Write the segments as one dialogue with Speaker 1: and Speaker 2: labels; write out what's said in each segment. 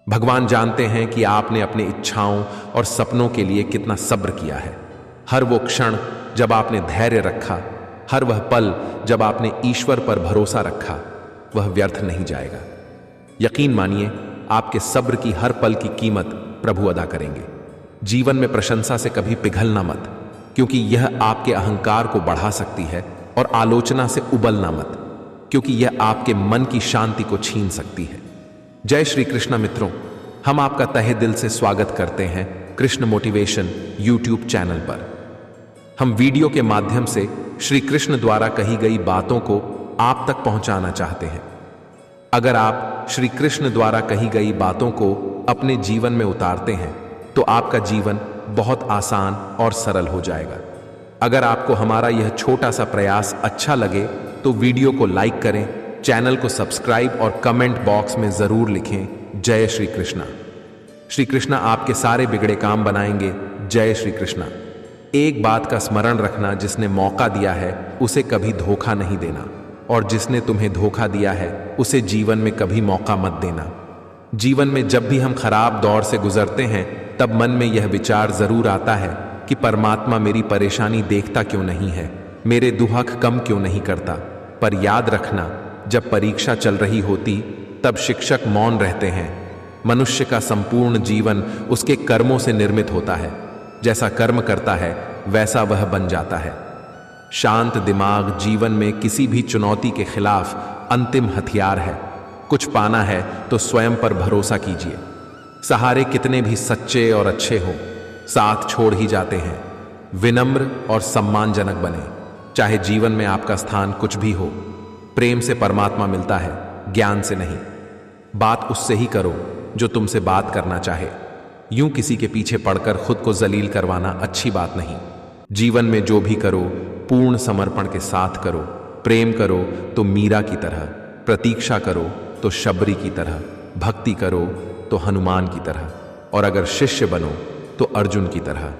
Speaker 1: भगवान जानते हैं कि आपने अपनी इच्छाओं और सपनों के लिए कितना सब्र किया है। हर वो क्षण जब आपने धैर्य रखा, हर वह पल जब आपने ईश्वर पर भरोसा रखा, वह व्यर्थ नहीं जाएगा। यकीन मानिए, आपके सब्र की हर पल की कीमत प्रभु अदा करेंगे। जीवन में प्रशंसा से कभी पिघलना मत, क्योंकि यह आपके अहंकार को बढ़ा सकती है, और आलोचना से उबलना मत, क्योंकि यह आपके मन की शांति को छीन सकती है। जय श्री कृष्ण मित्रों, हम आपका तहे दिल से स्वागत करते हैं कृष्ण मोटिवेशन यूट्यूब चैनल पर। हम वीडियो के माध्यम से श्री कृष्ण द्वारा कही गई बातों को आप तक पहुंचाना चाहते हैं। अगर आप श्री कृष्ण द्वारा कही गई बातों को अपने जीवन में उतारते हैं तो आपका जीवन बहुत आसान और सरल हो जाएगा। अगर आपको हमारा यह छोटा सा प्रयास अच्छा लगे तो वीडियो को लाइक करें, चैनल को सब्सक्राइब और कमेंट बॉक्स में जरूर लिखें जय श्री कृष्णा। श्री कृष्णा आपके सारे बिगड़े काम बनाएंगे। जय श्री कृष्णा। एक बात का स्मरण रखना, जिसने मौका दिया है उसे कभी धोखा नहीं देना, और जिसने तुम्हें धोखा दिया है उसे जीवन में कभी मौका मत देना। जीवन में जब भी हम खराब दौर से गुजरते हैं तब मन में यह विचार जरूर आता है कि परमात्मा मेरी परेशानी देखता क्यों नहीं है, मेरे दुख कम क्यों नहीं करता। पर याद रखना, जब परीक्षा चल रही होती तब शिक्षक मौन रहते हैं। मनुष्य का संपूर्ण जीवन उसके कर्मों से निर्मित होता है। जैसा कर्म करता है वैसा वह बन जाता है। शांत दिमाग जीवन में किसी भी चुनौती के खिलाफ अंतिम हथियार है। कुछ पाना है तो स्वयं पर भरोसा कीजिए। सहारे कितने भी सच्चे और अच्छे हों, साथ छोड़ ही जाते हैं। विनम्र और सम्मानजनक बने, चाहे जीवन में आपका स्थान कुछ भी हो। प्रेम से परमात्मा मिलता है, ज्ञान से नहीं। बात उससे ही करो जो तुमसे बात करना चाहे। यूं किसी के पीछे पड़कर खुद को जलील करवाना अच्छी बात नहीं। जीवन में जो भी करो पूर्ण समर्पण के साथ करो। प्रेम करो तो मीरा की तरह, प्रतीक्षा करो तो शबरी की तरह, भक्ति करो तो हनुमान की तरह, और अगर शिष्य बनो तो अर्जुन की तरह।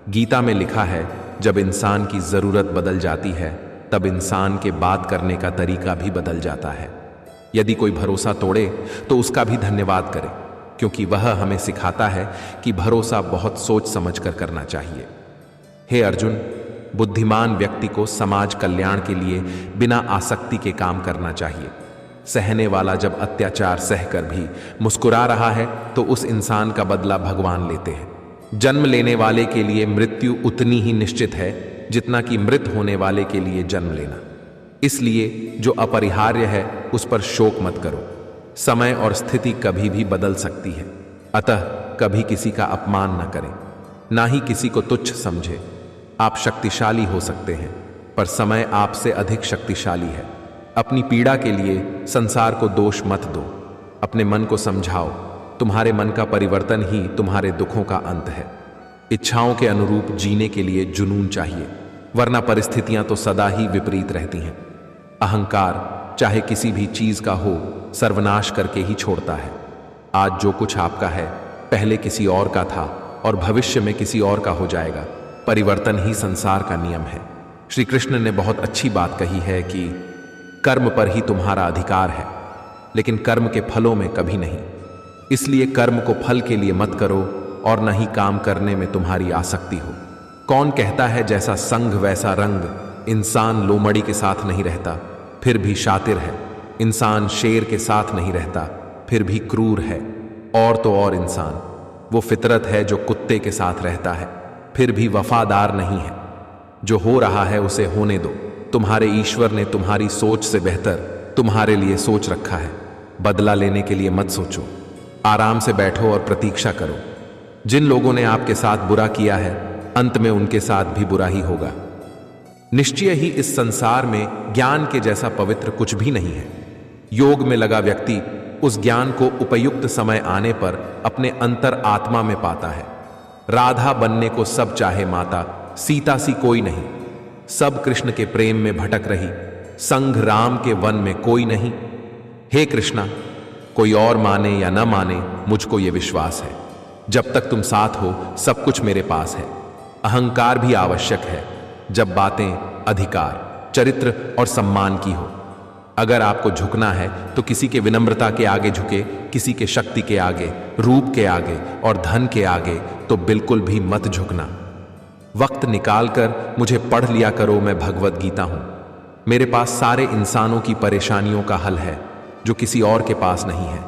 Speaker 1: गीता में लिखा है, जब इंसान की जरूरत बदल जाती है तब इंसान के बात करने का तरीका भी बदल जाता है। यदि कोई भरोसा तोड़े तो उसका भी धन्यवाद करें, क्योंकि वह हमें सिखाता है कि भरोसा बहुत सोच समझ कर करना चाहिए। हे अर्जुन, बुद्धिमान व्यक्ति को समाज कल्याण के लिए बिना आसक्ति के काम करना चाहिए। सहने वाला जब अत्याचार सहकर भी मुस्कुरा रहा है तो उस इंसान का बदला भगवान लेते हैं। जन्म लेने वाले के लिए मृत्यु उतनी ही निश्चित है जितना कि मृत होने वाले के लिए जन्म लेना। इसलिए जो अपरिहार्य है उस पर शोक मत करो। समय और स्थिति कभी भी बदल सकती है, अतः कभी किसी का अपमान न करें, ना ही किसी को तुच्छ समझे। आप शक्तिशाली हो सकते हैं, पर समय आपसे अधिक शक्तिशाली है। अपनी पीड़ा के लिए संसार को दोष मत दो। अपने मन को समझाओ, तुम्हारे मन का परिवर्तन ही तुम्हारे दुखों का अंत है। इच्छाओं के अनुरूप जीने के लिए जुनून चाहिए, वरना परिस्थितियां तो सदा ही विपरीत रहती हैं। अहंकार चाहे किसी भी चीज का हो, सर्वनाश करके ही छोड़ता है। आज जो कुछ आपका है पहले किसी और का था और भविष्य में किसी और का हो जाएगा। परिवर्तन ही संसार का नियम है। श्री कृष्ण ने बहुत अच्छी बात कही है कि कर्म पर ही तुम्हारा अधिकार है, लेकिन कर्म के फलों में कभी नहीं। इसलिए कर्म को फल के लिए मत करो और न ही काम करने में तुम्हारी आसक्ति हो। कौन कहता है जैसा संग वैसा रंग। इंसान लोमड़ी के साथ नहीं रहता फिर भी शातिर है। इंसान शेर के साथ नहीं रहता फिर भी क्रूर है। और तो और इंसान वो फितरत है जो कुत्ते के साथ रहता है फिर भी वफादार नहीं है। जो हो रहा है उसे होने दो। तुम्हारे ईश्वर ने तुम्हारी सोच से बेहतर तुम्हारे लिए सोच रखा है। बदला लेने के लिए मत सोचो, आराम से बैठो और प्रतीक्षा करो। जिन लोगों ने आपके साथ बुरा किया है अंत में उनके साथ भी बुरा ही होगा। निश्चय ही इस संसार में ज्ञान के जैसा पवित्र कुछ भी नहीं है। योग में लगा व्यक्ति उस ज्ञान को उपयुक्त समय आने पर अपने अंतर आत्मा में पाता है। राधा बनने को सब चाहे माता, सीता सी कोई नहीं। सब कृष्ण के प्रेम में भटक रही, संग राम के वन में कोई नहीं। हे कृष्णा, कोई और माने या न माने, मुझको ये विश्वास है, जब तक तुम साथ हो सब कुछ मेरे पास है। अहंकार भी आवश्यक है जब बातें अधिकार, चरित्र और सम्मान की हो। अगर आपको झुकना है तो किसी के विनम्रता के आगे झुके, किसी के शक्ति के आगे, रूप के आगे और धन के आगे तो बिल्कुल भी मत झुकना। वक्त निकालकर मुझे पढ़ लिया करो, मैं भगवत गीता हूं। मेरे पास सारे इंसानों की परेशानियों का हल है जो किसी और के पास नहीं है।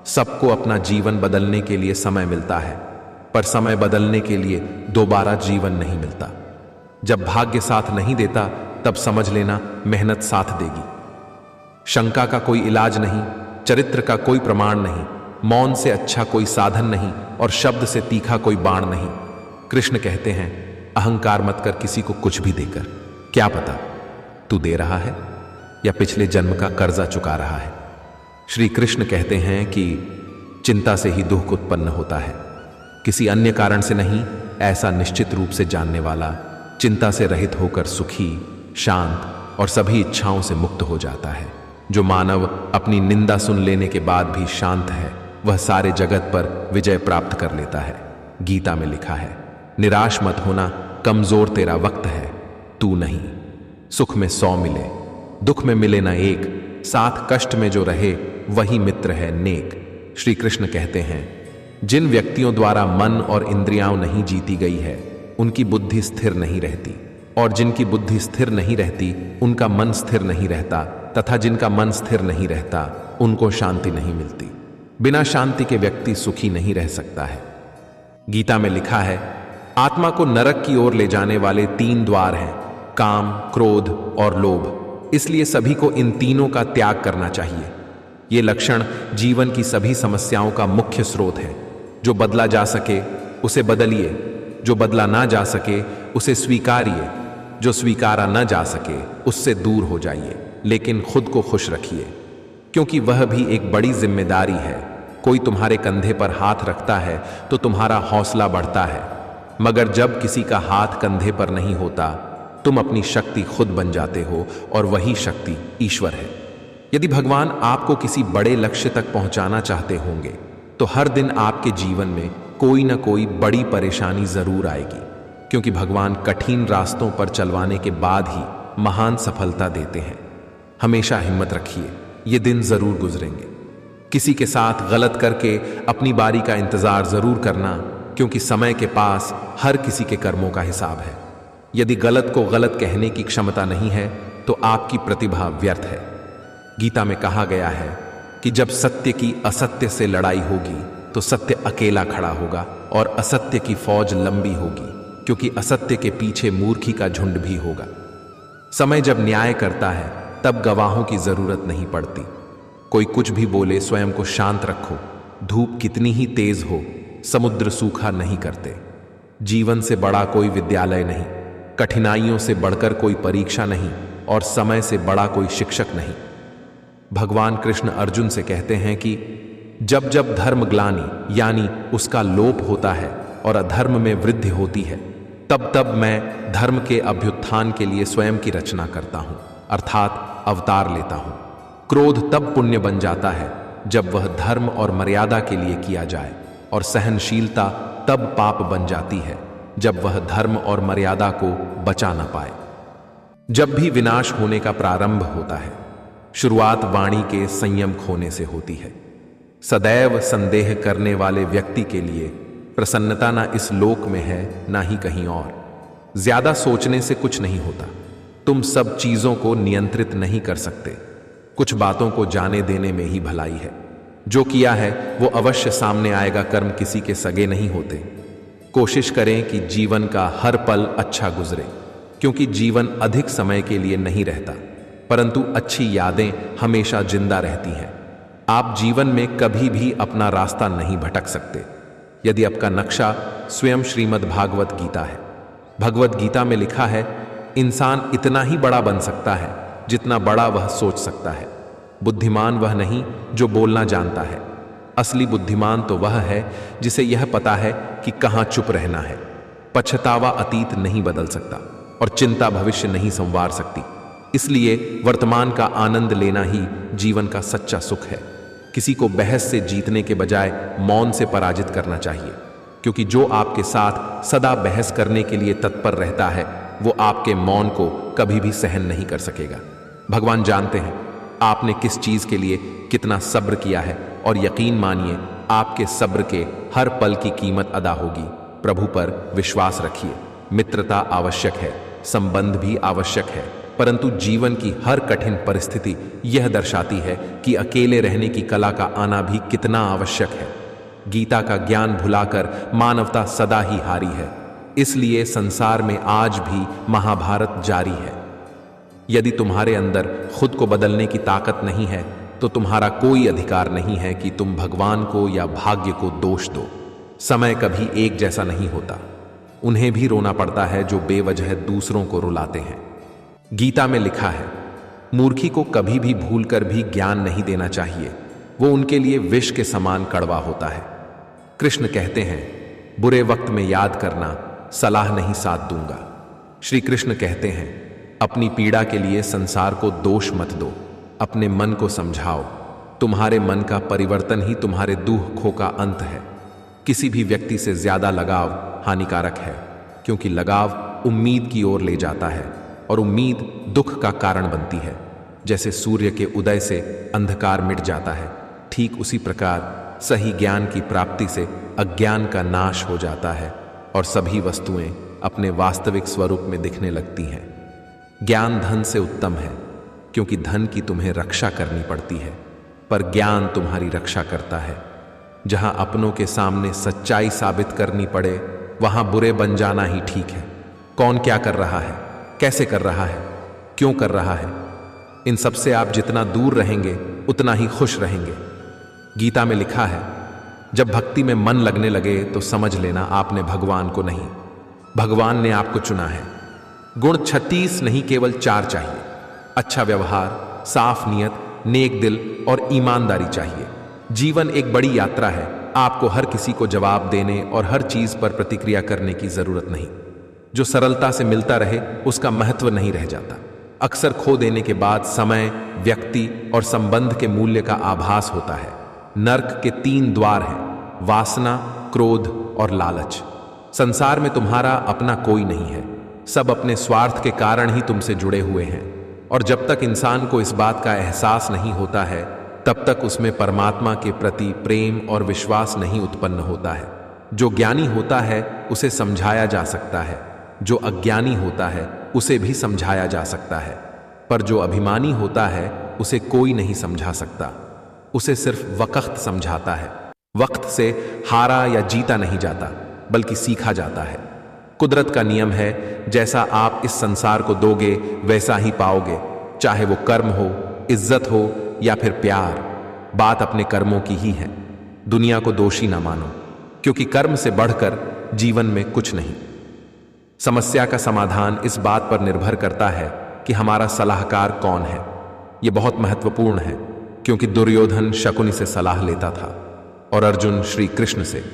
Speaker 1: सबको अपना जीवन बदलने के लिए समय मिलता है, पर समय बदलने के लिए दोबारा जीवन नहीं मिलता। जब भाग्य साथ नहीं देता तब समझ लेना मेहनत साथ देगी। शंका का कोई इलाज नहीं, चरित्र का कोई प्रमाण नहीं, मौन से अच्छा कोई साधन नहीं और शब्द से तीखा कोई बाण नहीं। कृष्ण कहते हैं, अहंकार मत कर किसी को कुछ भी देकर, क्या पता तू दे रहा है या पिछले जन्म का कर्जा चुका रहा है। श्री कृष्ण कहते हैं कि चिंता से ही दुख उत्पन्न होता है, किसी अन्य कारण से नहीं। ऐसा निश्चित रूप से जानने वाला चिंता से रहित होकर सुखी, शांत और सभी इच्छाओं से मुक्त हो जाता है। जो मानव अपनी निंदा सुन लेने के बाद भी शांत है, वह सारे जगत पर विजय प्राप्त कर लेता है। गीता में लिखा है, निराश मत होना, कमजोर तेरा वक्त है, तू नहीं। सुख में 100 मिले, दुख में मिले ना एक, साथ कष्ट में जो रहे वही मित्र है नेक। श्री कृष्ण कहते हैं, जिन व्यक्तियों द्वारा मन और इंद्रियां नहीं जीती गई है उनकी बुद्धि स्थिर नहीं रहती, और जिनकी बुद्धि स्थिर नहीं रहती उनका मन स्थिर नहीं रहता, तथा जिनका मन स्थिर नहीं रहता उनको शांति नहीं मिलती। बिना शांति के व्यक्ति सुखी नहीं रह सकता है। गीता में लिखा है, आत्मा को नरक की ओर ले जाने वाले 3 द्वार हैं, काम, क्रोध और लोभ। इसलिए सभी को इन तीनों का त्याग करना चाहिए। ये लक्षण जीवन की सभी समस्याओं का मुख्य स्रोत है। जो बदला जा सके उसे बदलिए, जो बदला ना जा सके उसे स्वीकारिए, जो स्वीकारा न जा सके उससे दूर हो जाइए, लेकिन खुद को खुश रखिए, क्योंकि वह भी एक बड़ी जिम्मेदारी है। कोई तुम्हारे कंधे पर हाथ रखता है तो तुम्हारा हौसला बढ़ता है, मगर जब किसी का हाथ कंधे पर नहीं होता तुम अपनी शक्ति खुद बन जाते हो, और वही शक्ति ईश्वर है। यदि भगवान आपको किसी बड़े लक्ष्य तक पहुंचाना चाहते होंगे तो हर दिन आपके जीवन में कोई ना कोई बड़ी परेशानी जरूर आएगी, क्योंकि भगवान कठिन रास्तों पर चलवाने के बाद ही महान सफलता देते हैं। हमेशा हिम्मत रखिए, ये दिन जरूर गुजरेंगे। किसी के साथ गलत करके अपनी बारी का इंतजार जरूर करना, क्योंकि समय के पास हर किसी के कर्मों का हिसाब है। यदि गलत को गलत कहने की क्षमता नहीं है तो आपकी प्रतिभा व्यर्थ है। गीता में कहा गया है कि जब सत्य की असत्य से लड़ाई होगी तो सत्य अकेला खड़ा होगा और असत्य की फौज लंबी होगी, क्योंकि असत्य के पीछे मूर्खी का झुंड भी होगा। समय जब न्याय करता है तब गवाहों की जरूरत नहीं पड़ती। कोई कुछ भी बोले, स्वयं को शांत रखो। धूप कितनी ही तेज हो, समुद्र सूखा नहीं करते। जीवन से बड़ा कोई विद्यालय नहीं, कठिनाइयों से बढ़कर कोई परीक्षा नहीं, और समय से बड़ा कोई शिक्षक नहीं। भगवान कृष्ण अर्जुन से कहते हैं कि जब जब धर्म ग्लानि यानी उसका लोप होता है और अधर्म में वृद्धि होती है, तब तब मैं धर्म के अभ्युत्थान के लिए स्वयं की रचना करता हूं, अर्थात अवतार लेता हूं। क्रोध तब पुण्य बन जाता है जब वह धर्म और मर्यादा के लिए किया जाए, और सहनशीलता तब पाप बन जाती है जब वह धर्म और मर्यादा को बचा ना पाए। जब भी विनाश होने का प्रारंभ होता है, शुरुआत वाणी के संयम खोने से होती है। सदैव संदेह करने वाले व्यक्ति के लिए प्रसन्नता ना इस लोक में है ना ही कहीं और। ज्यादा सोचने से कुछ नहीं होता। तुम सब चीजों को नियंत्रित नहीं कर सकते। कुछ बातों को जाने देने में ही भलाई है। जो किया है वो अवश्य सामने आएगा। कर्म किसी के सगे नहीं होते। कोशिश करें कि जीवन का हर पल अच्छा गुजरे, क्योंकि जीवन अधिक समय के लिए नहीं रहता, परंतु अच्छी यादें हमेशा जिंदा रहती हैं। आप जीवन में कभी भी अपना रास्ता नहीं भटक सकते यदि आपका नक्शा स्वयं श्रीमद् भागवत गीता है। भगवत गीता में लिखा है, इंसान इतना ही बड़ा बन सकता है जितना बड़ा वह सोच सकता है। बुद्धिमान वह नहीं जो बोलना जानता है। असली बुद्धिमान तो वह है जिसे यह पता है कि कहाँ चुप रहना है। पछतावा अतीत नहीं बदल सकता और चिंता भविष्य नहीं संवार सकती। इसलिए वर्तमान का आनंद लेना ही जीवन का सच्चा सुख है। किसी को बहस से जीतने के बजाय मौन से पराजित करना चाहिए, क्योंकि जो आपके साथ सदा बहस करने के लिए तत्पर रहता है वो आपके मौन को कभी भी सहन नहीं कर सकेगा। भगवान जानते हैं आपने किस चीज के लिए कितना सब्र किया है, और यकीन मानिए आपके सब्र के हर पल की कीमत अदा होगी। प्रभु पर विश्वास रखिए। मित्रता आवश्यक है, संबंध भी आवश्यक है, परंतु जीवन की हर कठिन परिस्थिति यह दर्शाती है कि अकेले रहने की कला का आना भी कितना आवश्यक है। गीता का ज्ञान भुलाकर मानवता सदा ही हारी है, इसलिए संसार में आज भी महाभारत जारी है। यदि तुम्हारे अंदर खुद को बदलने की ताकत नहीं है तो तुम्हारा कोई अधिकार नहीं है कि तुम भगवान को या भाग्य को दोष दो। समय कभी एक जैसा नहीं होता, उन्हें भी रोना पड़ता है जो बेवजह दूसरों को रुलाते हैं। गीता में लिखा है, मूर्खी को कभी भी भूलकर भी ज्ञान नहीं देना चाहिए, वो उनके लिए विष के समान कड़वा होता है। कृष्ण कहते हैं, बुरे वक्त में याद करना, सलाह नहीं साथ दूंगा। श्री कृष्ण कहते हैं, अपनी पीड़ा के लिए संसार को दोष मत दो, अपने मन को समझाओ। तुम्हारे मन का परिवर्तन ही तुम्हारे दुख खो का अंत है। किसी भी व्यक्ति से ज्यादा लगाव हानिकारक है, क्योंकि लगाव उम्मीद की ओर ले जाता है और उम्मीद दुख का कारण बनती है। जैसे सूर्य के उदय से अंधकार मिट जाता है, ठीक उसी प्रकार सही ज्ञान की प्राप्ति से अज्ञान का नाश हो जाता है और सभी वस्तुएं अपने वास्तविक स्वरूप में दिखने लगती हैं। ज्ञान धन से उत्तम है, क्योंकि धन की तुम्हें रक्षा करनी पड़ती है, पर ज्ञान तुम्हारी रक्षा करता है। जहां अपनों के सामने सच्चाई साबित करनी पड़े, वहां बुरे बन जाना ही ठीक है। कौन क्या कर रहा है, कैसे कर रहा है, क्यों कर रहा है, इन सब से आप जितना दूर रहेंगे उतना ही खुश रहेंगे। गीता में लिखा है, जब भक्ति में मन लगने लगे तो समझ लेना आपने भगवान को नहीं, भगवान ने आपको चुना है। गुण 36 नहीं, केवल 4 चाहिए। अच्छा व्यवहार, साफ नियत, नेक दिल और ईमानदारी चाहिए। जीवन एक बड़ी यात्रा है, आपको हर किसी को जवाब देने और हर चीज पर प्रतिक्रिया करने की जरूरत नहीं। जो सरलता से मिलता रहे उसका महत्व नहीं रह जाता। अक्सर खो देने के बाद समय, व्यक्ति और संबंध के मूल्य का आभास होता है। नर्क के 3 द्वार हैं, वासना, क्रोध और लालच। संसार में तुम्हारा अपना कोई नहीं है, सब अपने स्वार्थ के कारण ही तुमसे जुड़े हुए हैं। और जब तक इंसान को इस बात का एहसास नहीं होता है, तब तक उसमें परमात्मा के प्रति प्रेम और विश्वास नहीं उत्पन्न होता है। जो ज्ञानी होता है उसे समझाया जा सकता है, जो अज्ञानी होता है उसे भी समझाया जा सकता है, पर जो अभिमानी होता है उसे कोई नहीं समझा सकता। उसे सिर्फ वक्त समझाता है। वक्त से हारा या जीता नहीं जाता, बल्कि सीखा जाता है। कुदरत का नियम है, जैसा आप इस संसार को दोगे वैसा ही पाओगे, चाहे वो कर्म हो, इज्जत हो या फिर प्यार। बात अपने कर्मों की ही है। दुनिया को दोषी ना मानो, क्योंकि कर्म से बढ़कर जीवन में कुछ नहीं। समस्या का समाधान इस बात पर निर्भर करता है कि हमारा सलाहकार कौन है। यह बहुत महत्वपूर्ण है, क्योंकि दुर्योधन शकुनी से सलाह लेता था और अर्जुन श्री कृष्ण से।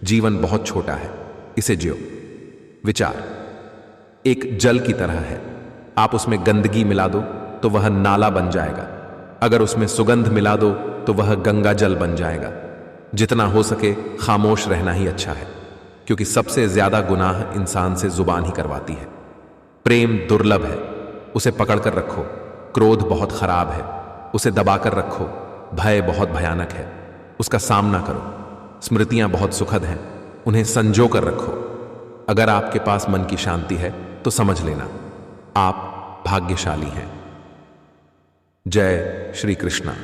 Speaker 1: जीवन बहुत छोटा है, इसे जियो। विचार एक जल की तरह है, आप उसमें गंदगी मिला दो तो वह नाला बन जाएगा, अगर उसमें सुगंध मिला दो तो वह गंगा जल बन जाएगा। जितना हो सके खामोश रहना ही अच्छा है, क्योंकि सबसे ज्यादा गुनाह इंसान से जुबान ही करवाती है। प्रेम दुर्लभ है, उसे पकड़कर रखो। क्रोध बहुत खराब है, उसे दबाकर रखो। भय बहुत भयानक है, उसका सामना करो। स्मृतियां बहुत सुखद हैं, उन्हें संजो कर रखो। अगर आपके पास मन की शांति है तो समझ लेना आप भाग्यशाली हैं। जय श्री कृष्णा।